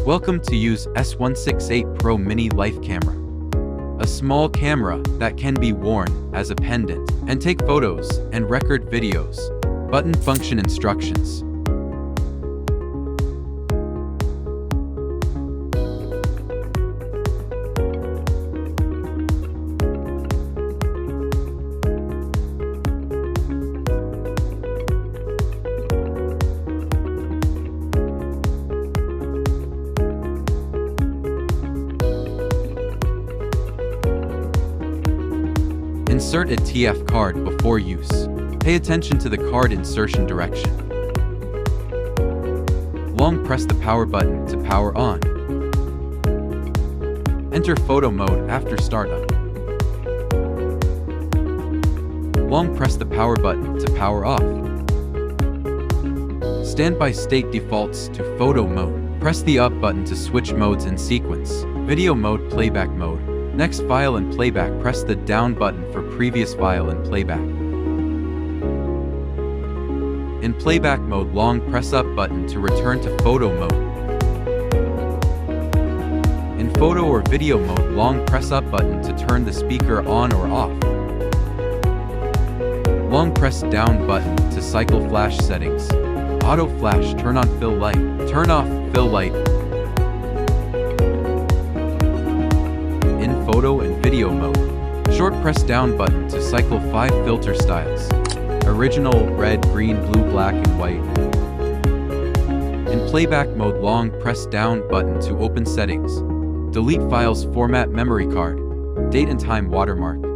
Welcome to use S168 Pro Mini Life Camera. A small camera that can be worn as a pendant and take photos and record videos. Button function instructions. Insert a TF card before use. Pay attention to the card insertion direction. Long press the power button to power on. Enter photo mode after startup. Long press the power button to power off. Standby state defaults to photo mode. Press the up button to switch modes in sequence. Video mode, playback mode. Next file and playback, press the down button for previous file and playback. In playback mode, long press up button to return to photo mode. In photo or video mode, long press up button to turn the speaker on or off. Long press down button to cycle flash settings. Auto flash, turn on fill light, turn off fill light. In photo and video mode, short press down button to cycle 5 filter styles. Original, red, green, blue, black, and white. In playback mode, long press down button to open settings. Delete files, format memory card, date and time watermark.